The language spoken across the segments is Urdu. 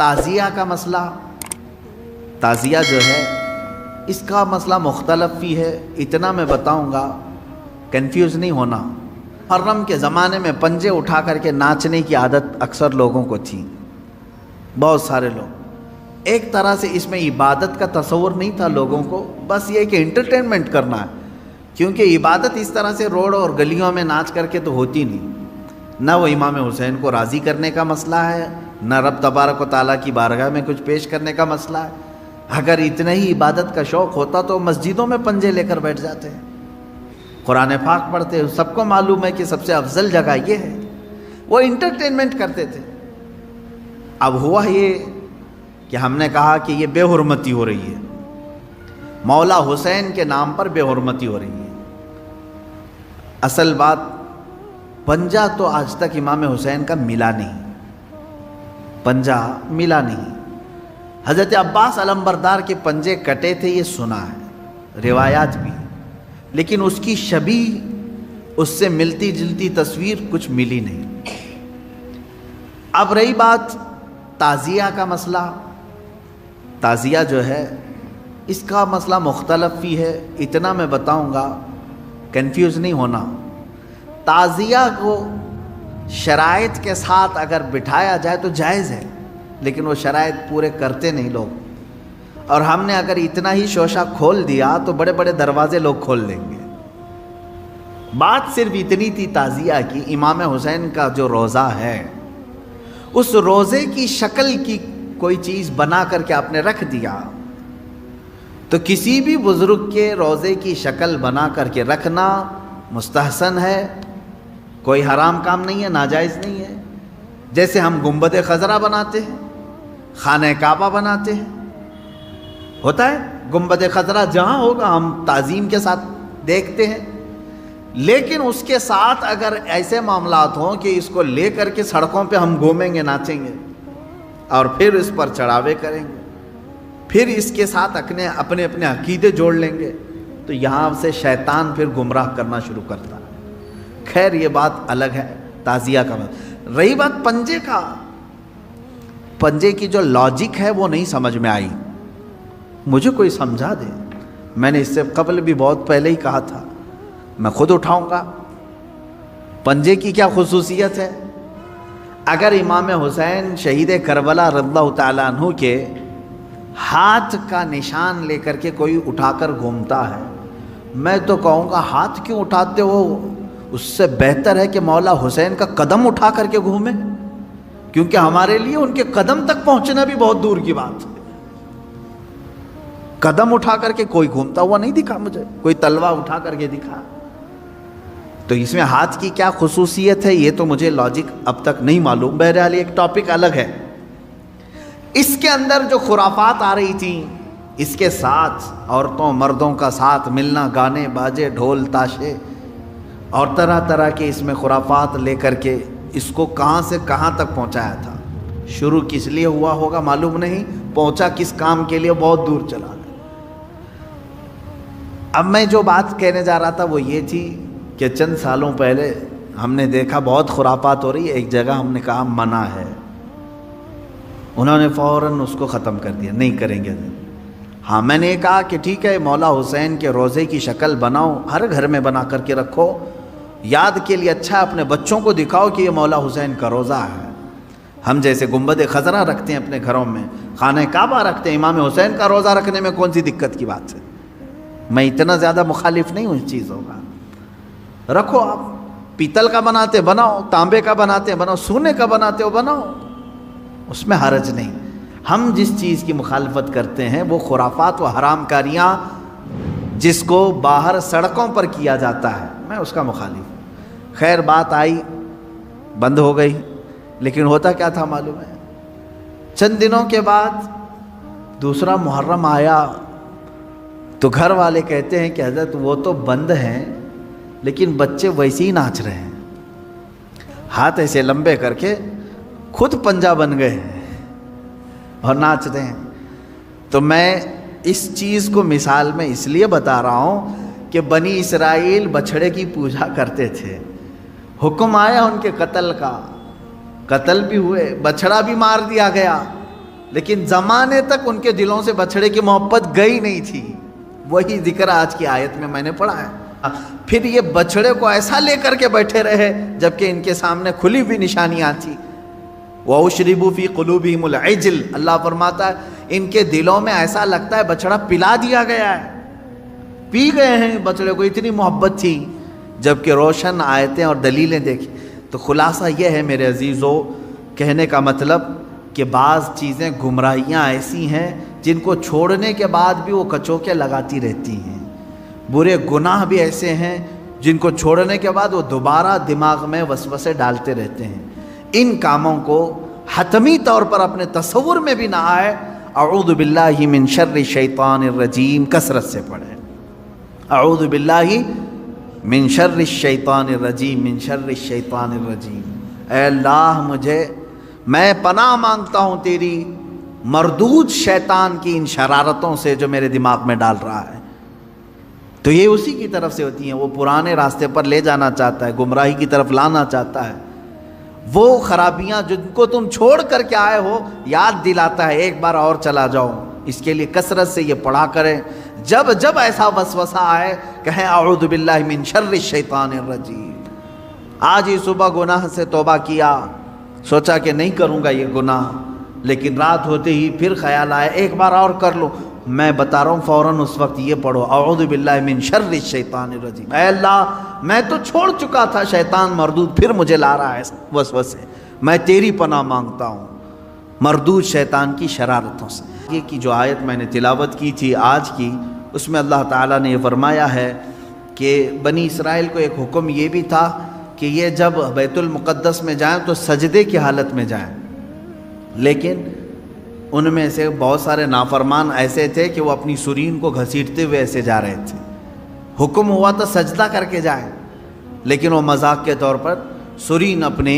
تعزیہ کا مسئلہ، تعزیہ جو ہے اس کا مسئلہ مختلف بھی ہے، اتنا میں بتاؤں گا، کنفیوز نہیں ہونا۔ محرم کے زمانے میں پنجے اٹھا کر کے ناچنے کی عادت اکثر لوگوں کو تھی، بہت سارے لوگ، ایک طرح سے اس میں عبادت کا تصور نہیں تھا لوگوں کو، بس یہ کہ انٹرٹینمنٹ کرنا ہے، کیونکہ عبادت اس طرح سے روڈ اور گلیوں میں ناچ کر کے تو ہوتی نہیں، نہ وہ امام حسین کو راضی کرنے کا مسئلہ ہے، نہ رب تبارک و تعالیٰ کی بارگاہ میں کچھ پیش کرنے کا مسئلہ ہے۔ اگر اتنا ہی عبادت کا شوق ہوتا تو مسجدوں میں پنجے لے کر بیٹھ جاتے ہیں، قرآن پاک پڑھتے، سب کو معلوم ہے کہ سب سے افضل جگہ یہ ہے، وہ انٹرٹینمنٹ کرتے تھے۔ اب ہوا یہ کہ ہم نے کہا کہ یہ بے حرمتی ہو رہی ہے، مولا حسین کے نام پر بے حرمتی ہو رہی ہے۔ اصل بات، پنجہ تو آج تک امام حسین کا ملا نہیں، پنجہ ملا نہیں۔ حضرت عباس علمبردار کے پنجے کٹے تھے، یہ سنا ہے، روایات بھی، لیکن اس کی شبیہ، اس سے ملتی جلتی تصویر کچھ ملی نہیں۔ اب رہی بات تعزیہ کا مسئلہ، تعزیہ جو ہے اس کا مسئلہ مختلف بھی ہے، اتنا میں بتاؤں گا، کنفیوز نہیں ہونا۔ تعزیہ کو شرائط کے ساتھ اگر بٹھایا جائے تو جائز ہے، لیکن وہ شرائط پورے کرتے نہیں لوگ، اور ہم نے اگر اتنا ہی شوشہ کھول دیا تو بڑے بڑے دروازے لوگ کھول دیں گے۔ بات صرف اتنی تھی تعزیہ کی، امام حسین کا جو روضہ ہے اس روضے کی شکل کی کوئی چیز بنا کر کے آپ نے رکھ دیا، تو کسی بھی بزرگ کے روضے کی شکل بنا کر کے رکھنا مستحسن ہے، کوئی حرام کام نہیں ہے، ناجائز نہیں ہے۔ جیسے ہم گنبد خضرا بناتے ہیں، خانہ کعبہ بناتے ہیں، ہوتا ہے گنبد خضرا جہاں ہوگا ہم تعظیم کے ساتھ دیکھتے ہیں، لیکن اس کے ساتھ اگر ایسے معاملات ہوں کہ اس کو لے کر کے سڑکوں پہ ہم گھومیں گے، ناچیں گے، اور پھر اس پر چڑھاوے کریں گے، پھر اس کے ساتھ اپنے عقیدے جوڑ لیں گے، تو یہاں سے شیطان پھر گمراہ کرنا شروع کرتا ہے۔ خیر یہ بات الگ ہے، تعزیہ کا بات۔ رہی بات پنجے کا، پنجے کی جو لاجک ہے وہ نہیں سمجھ میں آئی، مجھے کوئی سمجھا دے۔ میں نے اس سے قبل بھی بہت پہلے ہی کہا تھا، میں خود اٹھاؤں گا۔ پنجے کی کیا خصوصیت ہے؟ اگر امام حسین شہید کربلا رضی اللہ تعالیٰ عنہ کے ہاتھ کا نشان لے کر کے کوئی اٹھا کر گھومتا ہے، میں تو کہوں گا ہاتھ کیوں اٹھاتے ہو؟ اس سے بہتر ہے کہ مولا حسین کا قدم اٹھا کر کے گھومیں، کیونکہ ہمارے لیے ان کے قدم تک پہنچنا بھی بہت دور کی بات ہے۔ قدم اٹھا کر کے کوئی گھومتا ہوا نہیں دکھا مجھے، کوئی تلوار اٹھا کر کے دکھا، تو اس میں ہاتھ کی کیا خصوصیت ہے یہ تو مجھے لاجک اب تک نہیں معلوم۔ بہرحال ایک ٹاپک الگ ہے۔ اس کے اندر جو خرافات آ رہی تھیں، اس کے ساتھ عورتوں مردوں کا ساتھ ملنا، گانے باجے ڈھول تاشے اور طرح طرح کے اس میں خرافات لے کر کے اس کو کہاں سے کہاں تک پہنچایا تھا، شروع کس لیے ہوا ہوگا معلوم نہیں، پہنچا کس کام کے لیے بہت دور چلا گیا۔ اب میں جو بات کہنے جا رہا تھا وہ یہ تھی کہ چند سالوں پہلے ہم نے دیکھا بہت خرافات ہو رہی ہے، ایک جگہ ہم نے کہا منع ہے، انہوں نے فوراً اس کو ختم کر دیا، نہیں کریں گے۔ ہاں میں نے کہا کہ ٹھیک ہے، مولا حسین کے روضے کی شکل بناؤ، ہر گھر میں بنا کر کے رکھو، یاد کے لیے اچھا ہے، اپنے بچوں کو دکھاؤ کہ یہ مولا حسین کا روضہ ہے۔ ہم جیسے گنبد خضرا رکھتے ہیں اپنے گھروں میں، خانہ کعبہ رکھتے ہیں، امام حسین کا روضہ رکھنے میں کون سی دقت کی بات ہے؟ میں اتنا زیادہ مخالف نہیں ہوں اس چیزوں کا، رکھو، آپ پیتل کا بناتے بناؤ، تانبے کا بناتے بناؤ، سونے کا بناتے ہو بناؤ، اس میں حرج نہیں۔ ہم جس چیز کی مخالفت کرتے ہیں وہ خرافات و حرام کاریاں جس کو باہر سڑکوں پر کیا جاتا ہے، میں اس کا مخالف ہوں۔ خیر بات آئی، بند ہو گئی، لیکن ہوتا کیا تھا معلوم ہے؟ چند دنوں کے بعد دوسرا محرم آیا تو گھر والے کہتے ہیں کہ حضرت وہ تو بند ہیں لیکن بچے ویسے ہی ناچ رہے ہیں، ہاتھ ایسے لمبے کر کے خود پنجہ بن گئے ہیں اور ناچ رہے ہیں۔ تو میں اس چیز کو مثال میں اس لیے بتا رہا ہوں کہ بنی اسرائیل بچھڑے کی پوجا کرتے تھے، حکم آیا ان کے قتل کا، قتل بھی ہوئے، بچھڑا بھی مار دیا گیا، لیکن زمانے تک ان کے دلوں سے بچڑے کی محبت گئی نہیں تھی. وہی ذکر آج کی آیت میں نے پڑھا ہے. پھر یہ بچڑے کو ایسا لے کر کے بیٹھے رہے جبکہ ان کے سامنے کھلی ہوئی نشانیاں تھیں. وَأُشْرِبُوا فِي قُلُوبِهِمُ الْعِجْلَ، اللہ فرماتا ہے ان کے دلوں میں ایسا لگتا ہے بچڑا پلا دیا گیا ہے، پی گئے ہیں بچڑے کو، اتنی محبت تھی. جبکہ روشن آیتیں اور دلیلیں دیکھی. تو خلاصہ یہ ہے میرے عزیزو، کہنے کا مطلب کہ بعض چیزیں گمراہیاں ایسی ہیں جن کو چھوڑنے کے بعد بھی وہ کچوکے لگاتی رہتی ہیں. برے گناہ بھی ایسے ہیں جن کو چھوڑنے کے بعد وہ دوبارہ دماغ میں وسوسے ڈالتے رہتے ہیں. ان کاموں کو حتمی طور پر اپنے تصور میں بھی نہ آئے. اعوذ باللہ من شر الشیطان الرجیم کثرت سے پڑھیں. اعوذ باللہ من شر الشیطان الرجیم، من شر الشیطان الرجیم. اے اللہ میں پناہ مانگتا ہوں تیری مردود شیطان کی ان شرارتوں سے جو میرے دماغ میں ڈال رہا ہے. تو یہ اسی کی طرف سے ہوتی ہیں. وہ پرانے راستے پر لے جانا چاہتا ہے، گمراہی کی طرف لانا چاہتا ہے. وہ خرابیاں جن کو تم چھوڑ کر کے آئے ہو یاد دلاتا ہے ایک بار اور چلا جاؤ. اس کے لیے کثرت سے یہ پڑھا کریں. جب جب ایسا وسوسہ آئے کہیں اعوذ باللہ من شر الشیطان الرجیم. آج ہی صبح گناہ سے توبہ کیا، سوچا کہ نہیں کروں گا یہ گناہ، لیکن رات ہوتے ہی پھر خیال آیا ایک بار اور کر لو. میں بتا رہا ہوں فوراً اس وقت یہ پڑھو اعوذ باللہ من شر الشیطان الرجیم. اے اللہ میں تو چھوڑ چکا تھا شیطان مردود، پھر مجھے لا رہا ہے وسوسے، میں تیری پناہ مانگتا ہوں مردود شیطان کی شرارتوں سے. یہ کی جو آیت میں نے تلاوت کی تھی آج کی، اس میں اللہ تعالیٰ نے یہ فرمایا ہے کہ بنی اسرائیل کو ایک حکم یہ بھی تھا کہ یہ جب بیت المقدس میں جائیں تو سجدے کی حالت میں جائیں. لیکن ان میں سے بہت سارے نافرمان ایسے تھے کہ وہ اپنی سرین کو گھسیٹتے ہوئے ایسے جا رہے تھے. حکم ہوا تو سجدہ کر کے جائیں، لیکن وہ مذاق کے طور پر سرین اپنی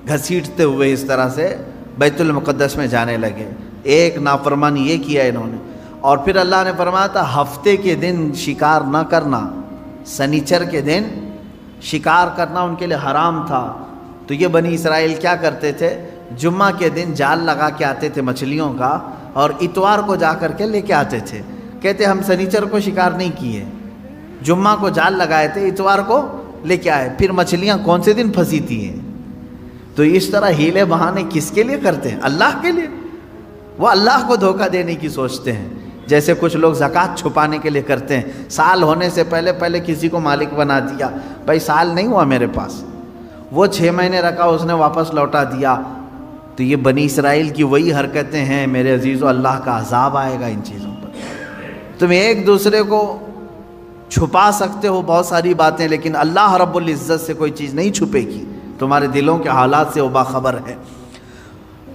گھسیٹتے ہوئے اس طرح سے بیت المقدس میں جانے لگے. ایک نافرمانی یہ کیا انہوں نے. اور پھر اللہ نے فرمایا تھا ہفتے کے دن شکار نہ کرنا، سنیچر کے دن شکار کرنا ان کے لیے حرام تھا. تو یہ بنی اسرائیل کیا کرتے تھے، جمعہ کے دن جال لگا کے آتے تھے مچھلیوں کا، اور اتوار کو جا کر کے لے کے آتے تھے. کہتے ہم سنیچر کو شکار نہیں کیے، جمعہ کو جال لگائے تھے، اتوار کو لے کے آئے. پھر مچھلیاں کون سے دن پھنسی تھی ہیں. تو اس طرح ہیلے بہانے کس کے لیے کرتے ہیں؟ اللہ کے لیے. وہ اللہ کو دھوکہ دینے کی سوچتے ہیں. جیسے کچھ لوگ زکوٰۃ چھپانے کے لیے کرتے ہیں، سال ہونے سے پہلے کسی کو مالک بنا دیا، بھائی سال نہیں ہوا میرے پاس، وہ 6 مہینے رکھا اس نے واپس لوٹا دیا. تو یہ بنی اسرائیل کی وہی حرکتیں ہیں میرے عزیزو. اللہ کا عذاب آئے گا ان چیزوں پر. تم ایک دوسرے کو چھپا سکتے ہو بہت ساری باتیں، لیکن اللہ رب العزت سے کوئی چیز نہیں چھپے گی. تمہارے دلوں کے حالات سے وہ باخبر ہے.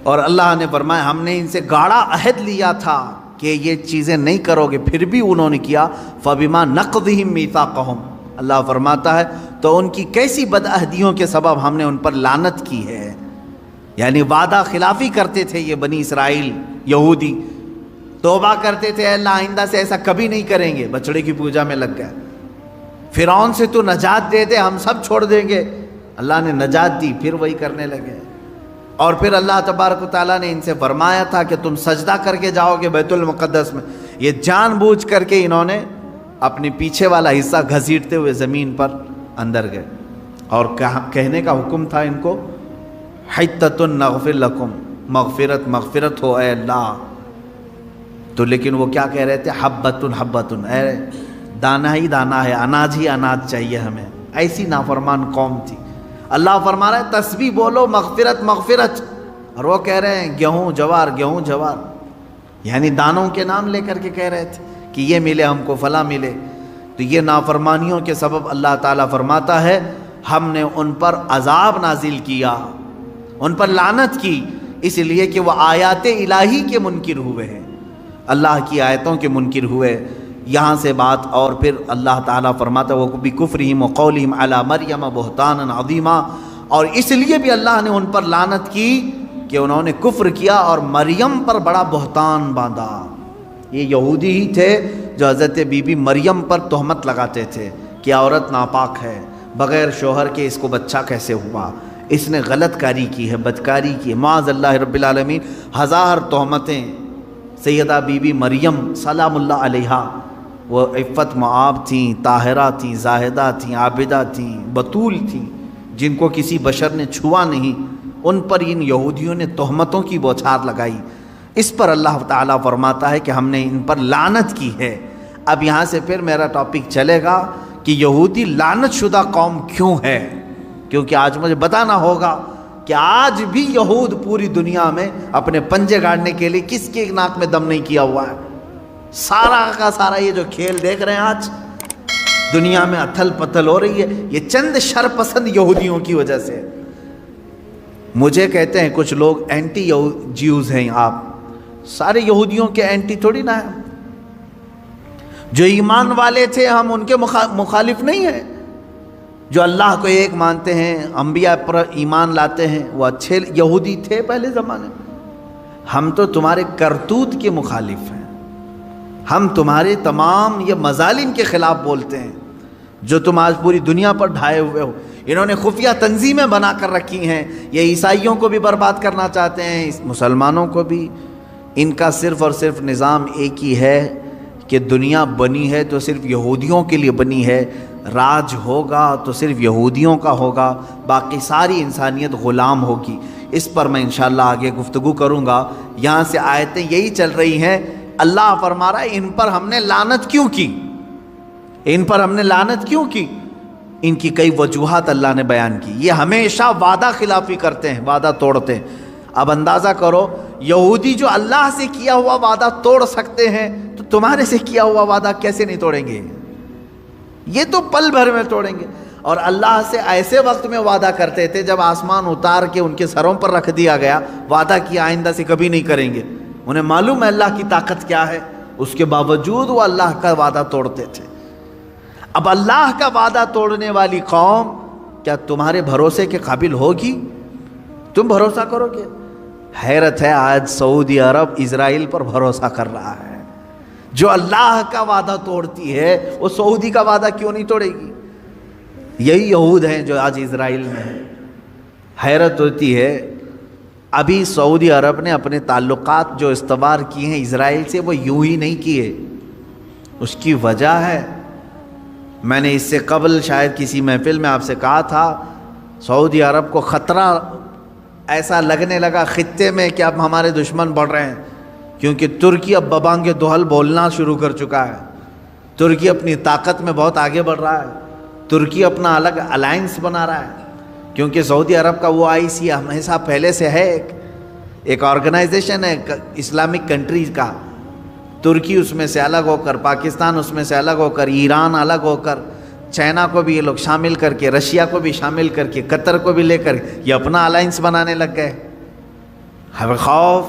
اور اللہ نے فرمایا ہم نے ان سے گاڑا عہد لیا تھا کہ یہ چیزیں نہیں کرو گے، پھر بھی انہوں نے کیا. فَبِمَا نَقْضِهِمْ مِيثَاقَهُمْ، اللہ فرماتا ہے تو ان کی کیسی بدعہدیوں کے سبب ہم نے ان پر لعنت کی ہے. یعنی وعدہ خلافی کرتے تھے یہ بنی اسرائیل یہودی، توبہ کرتے تھے اللہ آئندہ سے ایسا کبھی نہیں کریں گے، بچڑے کی پوجا میں لگ گئے. فرعون سے تو نجات دے دے ہم سب چھوڑ دیں گے، اللہ نے نجات دی، پھر وہی کرنے لگے. اور پھر اللہ تبارک و تعالیٰ نے ان سے فرمایا تھا کہ تم سجدہ کر کے جاؤ گے بیت المقدس میں. یہ جان بوجھ کر کے انہوں نے اپنے پیچھے والا حصہ گھسیٹتے ہوئے زمین پر اندر گئے. اور کہنے کا حکم تھا ان کو حتۃ نغفر لکم، مغفرت ہو اے اللہ. تو لیکن وہ کیا کہہ رہے تھے، حبۃ، اے دانہ ہی دانہ ہے، اناج ہی اناج چاہیے ہمیں. ایسی نافرمان قوم تھی. اللہ فرما رہا ہے تسبیح بولو مغفرت، اور وہ کہہ رہے ہیں گیہوں جوار، یعنی دانوں کے نام لے کر کے کہہ رہے تھے کہ یہ ملے ہم کو، فلاں ملے. تو یہ نافرمانیوں کے سبب اللہ تعالیٰ فرماتا ہے ہم نے ان پر عذاب نازل کیا، ان پر لعنت کی، اس لیے کہ وہ آیات الہی کے منکر ہوئے ہیں، اللہ کی آیتوں کے منکر ہوئے. یہاں سے بات. اور پھر اللہ تعالیٰ فرماتا ہے وَبِكُفْرِهِمْ وَقَوْلِهِمْ عَلَى مَرْيَمَ بُهْتَانًا عَظِيمًا، اور اس لیے بھی اللہ نے ان پر لعنت کی کہ انہوں نے کفر کیا اور مریم پر بڑا بہتان باندھا. یہ یہودی ہی تھے جو حضرت بی بی مریم پر تہمت لگاتے تھے کہ عورت ناپاک ہے، بغیر شوہر کے اس کو بچہ کیسے ہوا. اس نے غلط کاری کی ہے، بدکاری کی ہے، معاذ اللہ رب العالمین۔ ہزار تہمتیں سیدہ بی بی مریم سلام اللہ علیہا، وہ عفت معاب تھیں، طاہرہ تھیں، زاہدہ تھیں، عابدہ تھیں، بطول تھیں، جن کو کسی بشر نے چھوا نہیں، ان پر ان یہودیوں نے تہمتوں کی بوچھار لگائی۔ اس پر اللہ تعالیٰ فرماتا ہے کہ ہم نے ان پر لعنت کی ہے۔ اب یہاں سے پھر میرا ٹاپک چلے گا کہ یہودی لعنت شدہ قوم کیوں ہے، کیونکہ آج مجھے بتانا ہوگا کہ آج بھی یہود پوری دنیا میں اپنے پنجے گاڑنے کے لیے کس کے ناک میں دم نہیں کیا ہوا ہے۔ سارا کا سارا یہ جو کھیل دیکھ رہے ہیں آج دنیا میں اتھل پتھل ہو رہی ہے، یہ چند شرپسند یہودیوں کی وجہ سے۔ مجھے کہتے ہیں کچھ لوگ اینٹی جیوز ہیں، آپ سارے یہودیوں کے اینٹی تھوڑی نہ ہیں، جو ایمان والے تھے ہم ان کے مخالف نہیں ہیں، جو اللہ کو ایک مانتے ہیں، انبیاء پر ایمان لاتے ہیں، وہ اچھے یہودی تھے پہلے زمانے میں۔ ہم تو تمہارے کرتوت کے مخالف ہیں، ہم تمہارے تمام یہ مظالم کے خلاف بولتے ہیں جو تم آج پوری دنیا پر ڈھائے ہوئے ہو۔ انہوں نے خفیہ تنظیمیں بنا کر رکھی ہیں، یہ عیسائیوں کو بھی برباد کرنا چاہتے ہیں، مسلمانوں کو بھی۔ ان کا صرف اور صرف نظام ایک ہی ہے کہ دنیا بنی ہے تو صرف یہودیوں کے لیے بنی ہے، راج ہوگا تو صرف یہودیوں کا ہوگا، باقی ساری انسانیت غلام ہوگی۔ اس پر میں انشاءاللہ آگے گفتگو کروں گا۔ یہاں سے آیتیں یہی چل رہی ہیں، اللہ فرما رہا ہے ان پر ہم نے لعنت کیوں کی، ان پر ہم نے لعنت کیوں کی۔ ان کی کئی وجوہات اللہ نے بیان کی۔ یہ ہمیشہ وعدہ خلافی کرتے ہیں، وعدہ توڑتے ہیں۔ اب اندازہ کرو، یہودی جو اللہ سے کیا ہوا وعدہ توڑ سکتے ہیں تو تمہارے سے کیا ہوا وعدہ کیسے نہیں توڑیں گے؟ یہ تو پل بھر میں توڑیں گے۔ اور اللہ سے ایسے وقت میں وعدہ کرتے تھے جب آسمان اتار کے ان کے سروں پر رکھ دیا گیا، وعدہ کیا آئندہ سے کبھی نہیں کریں گے۔ انہیں معلوم ہے اللہ کی طاقت کیا ہے، اس کے باوجود وہ اللہ کا وعدہ توڑتے تھے۔ اب اللہ کا وعدہ توڑنے والی قوم کیا تمہارے بھروسے کے قابل ہوگی؟ تم بھروسہ کرو گے؟ حیرت ہے، آج سعودی عرب اسرائیل پر بھروسہ کر رہا ہے۔ جو اللہ کا وعدہ توڑتی ہے وہ سعودی کا وعدہ کیوں نہیں توڑے گی؟ یہی یہود ہیں جو آج اسرائیل میں ہیں۔ حیرت ہوتی ہے، ابھی سعودی عرب نے اپنے تعلقات جو استوار کیے ہیں اسرائیل سے وہ یوں ہی نہیں کیے، اس کی وجہ ہے، میں نے اس سے قبل شاید کسی محفل میں آپ سے کہا تھا، سعودی عرب کو خطرہ ایسا لگنے لگا خطے میں کہ اب ہمارے دشمن بڑھ رہے ہیں، کیونکہ ترکی اب ببانگ دہل بولنا شروع کر چکا ہے۔ ترکی اپنی طاقت میں بہت آگے بڑھ رہا ہے، ترکی اپنا الگ الائنس بنا رہا ہے، کیونکہ سعودی عرب کا وہ OIC ہمیشہ پہلے سے ہے، ایک آرگنائزیشن ہے اسلامک کنٹریز کا۔ ترکی اس میں سے الگ ہو کر، پاکستان اس میں سے الگ ہو کر، ایران الگ ہو کر، چائنا کو بھی یہ لوگ شامل کر کے، رشیا کو بھی شامل کر کے، قطر کو بھی لے کر یہ اپنا الائنس بنانے لگ گئے۔ ہمیں خوف،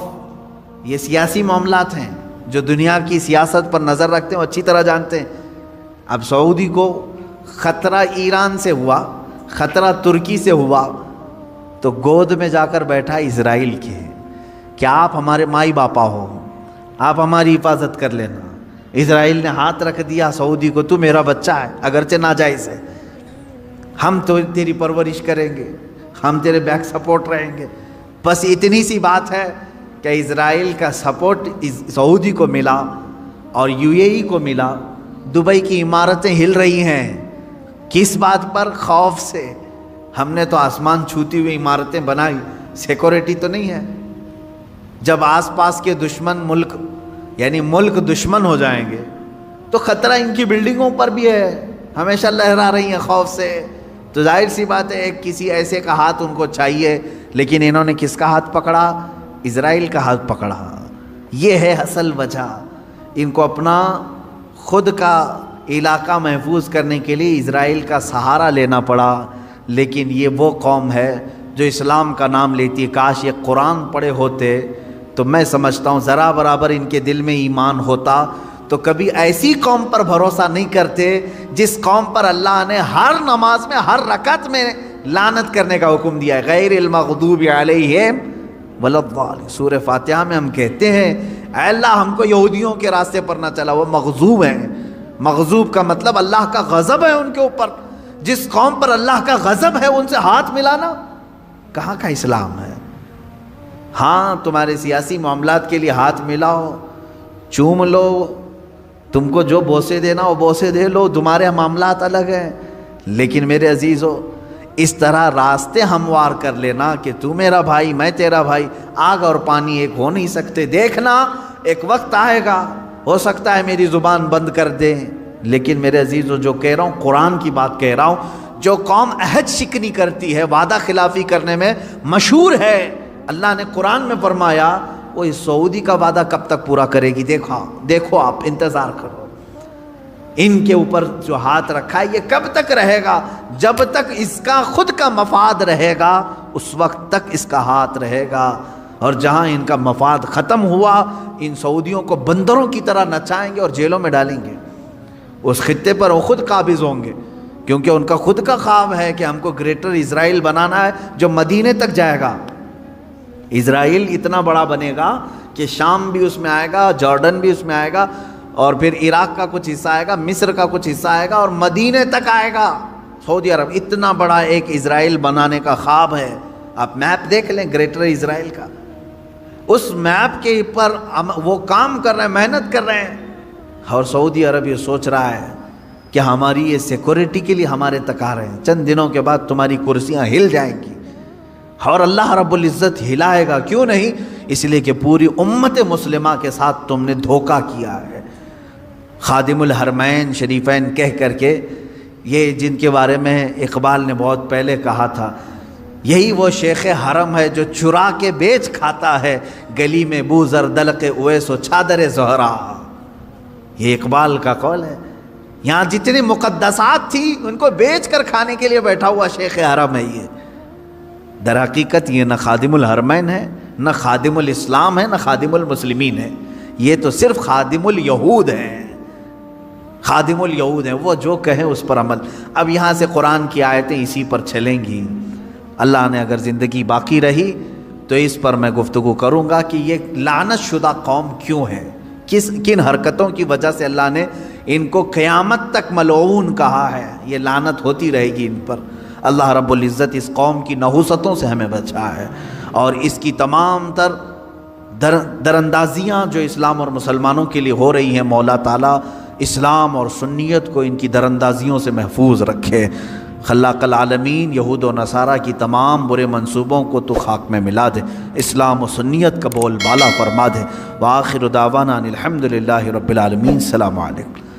یہ سیاسی معاملات ہیں، جو دنیا کی سیاست پر نظر رکھتے ہیں وہ اچھی طرح جانتے ہیں۔ اب سعودی کو خطرہ ایران سے ہوا، خطرہ ترکی سے ہوا، تو گود میں جا کر بیٹھا اسرائیل کے، کیا آپ ہمارے مائی باپا ہو، آپ ہماری حفاظت کر لینا۔ اسرائیل نے ہاتھ رکھ دیا سعودی کو، تو میرا بچہ ہے، اگرچہ ناجائز ہے، ہم تو تیری پرورش کریں گے، ہم تیرے بیک سپورٹ رہیں گے۔ بس اتنی سی بات ہے کہ اسرائیل کا سپورٹ سعودی کو ملا اور UAE کو ملا۔ دبئی کی عمارتیں ہل رہی ہیں، کس بات پر؟ خوف سے۔ ہم نے تو آسمان چھوتی ہوئی عمارتیں بنائی، سیکورٹی تو نہیں ہے۔ جب آس پاس کے دشمن ملک، یعنی ملک دشمن ہو جائیں گے تو خطرہ ان کی بلڈنگوں پر بھی ہے، ہمیشہ لہرا رہی ہیں خوف سے۔ تو ظاہر سی بات ہے ایک کسی ایسے کا ہاتھ ان کو چاہیے، لیکن انہوں نے کس کا ہاتھ پکڑا؟ اسرائیل کا ہاتھ پکڑا۔ یہ ہے اصل وجہ، ان کو اپنا خود کا علاقہ محفوظ کرنے کے لیے اسرائیل کا سہارا لینا پڑا۔ لیکن یہ وہ قوم ہے جو اسلام کا نام لیتی ہے۔ کاش یہ قرآن پڑھے ہوتے تو میں سمجھتا ہوں ذرا برابر ان کے دل میں ایمان ہوتا تو کبھی ایسی قوم پر بھروسہ نہیں کرتے جس قوم پر اللہ نے ہر نماز میں، ہر رکعت میں لعنت کرنے کا حکم دیا ہے۔ غیر المغضوب علیہم ولا الضالین۔ سورہ فاتحہ میں ہم کہتے ہیں اے اللہ ہم کو یہودیوں کے راستے پر نہ چلا، وہ مغضوب ہیں۔ مغضوب کا مطلب اللہ کا غضب ہے ان کے اوپر۔ جس قوم پر اللہ کا غضب ہے ان سے ہاتھ ملانا، کہاں کا اسلام ہے؟ ہاں تمہارے سیاسی معاملات کے لیے ہاتھ ملاؤ، چوم لو، تم کو جو بوسے دینا وہ بوسے دے لو، تمہارے معاملات الگ ہیں، لیکن میرے عزیزو اس طرح راستے ہموار کر لینا کہ تو میرا بھائی میں تیرا بھائی، آگ اور پانی ایک ہو نہیں سکتے۔ دیکھنا ایک وقت آئے گا، ہو سکتا ہے میری زبان بند کر دے، لیکن میرے عزیزو جو کہہ رہا ہوں قرآن کی بات کہہ رہا ہوں۔ جو قوم عہد شکنی کرتی ہے، وعدہ خلافی کرنے میں مشہور ہے، اللہ نے قرآن میں فرمایا وہ اس سعودی کا وعدہ کب تک پورا کرے گی؟ دیکھو آپ انتظار کرو، ان کے اوپر جو ہاتھ رکھا ہے یہ کب تک رہے گا؟ جب تک اس کا خود کا مفاد رہے گا اس وقت تک اس کا ہاتھ رہے گا، اور جہاں ان کا مفاد ختم ہوا ان سعودیوں کو بندروں کی طرح نچائیں گے اور جیلوں میں ڈالیں گے۔ اس خطے پر وہ خود قابض ہوں گے، کیونکہ ان کا خود کا خواب ہے کہ ہم کو گریٹر اسرائیل بنانا ہے جو مدینے تک جائے گا۔ اسرائیل اتنا بڑا بنے گا کہ شام بھی اس میں آئے گا، جارڈن بھی اس میں آئے گا، اور پھر عراق کا کچھ حصہ آئے گا، مصر کا کچھ حصہ آئے گا، اور مدینے تک آئے گا۔ سعودی عرب اتنا بڑا ایک اسرائیل بنانے کا خواب ہے۔ آپ میپ دیکھ لیں گریٹر اسرائیل کا، اس میپ کے اوپر وہ کام کر رہے ہیں، محنت کر رہے ہیں، اور سعودی عرب یہ سوچ رہا ہے کہ ہماری یہ سیکورٹی کے لیے ہمارے تک آ رہے ہیں، چند دنوں کے بعد تمہاری کرسیاں ہل جائیں گی، اور اللہ رب العزت ہلائے گا۔ کیوں نہیں؟ اس لیے کہ پوری امت مسلمہ کے ساتھ تم نے دھوکہ کیا ہے۔ خادم الحرمین شریفین کہہ کر کے، یہ جن کے بارے میں اقبال نے بہت پہلے کہا تھا، یہی وہ شیخ حرم ہے جو چرا کے بیچ کھاتا ہے، گلی میں بو زردلق اویس و چادر زہرا۔ یہ اقبال کا قول ہے۔ یہاں جتنی مقدسات تھی ان کو بیچ کر کھانے کے لیے بیٹھا ہوا شیخ حرم ہے۔ یہ در حقیقت یہ نہ خادم الحرمین ہے، نہ خادم الاسلام ہے، نہ خادم المسلمین ہے، یہ تو صرف خادم الیہود ہے۔ خادم الیہود ہیں، وہ جو کہیں اس پر عمل۔ اب یہاں سے قرآن کی آیتیں اسی پر چلیں گی۔ اللہ نے اگر زندگی باقی رہی تو اس پر میں گفتگو کروں گا کہ یہ لعنت شدہ قوم کیوں ہے، کن حرکتوں کی وجہ سے اللہ نے ان کو قیامت تک ملعون کہا ہے۔ یہ لعنت ہوتی رہے گی ان پر۔ اللہ رب العزت اس قوم کی نحوستوں سے ہمیں بچا ہے، اور اس کی تمام تر دراندازیاں جو اسلام اور مسلمانوں کے لیے ہو رہی ہیں، مولا تعالیٰ اسلام اور سنیت کو ان کی دراندازیوں سے محفوظ رکھے۔ خلاق العالمین یہود و نصارہ کی تمام برے منصوبوں کو تو خاک میں ملا دے، اسلام و سنیت کا بول بالا فرما دے۔ وآخر دعوانا ان الحمد للہ رب العالمین۔ السلام علیکم۔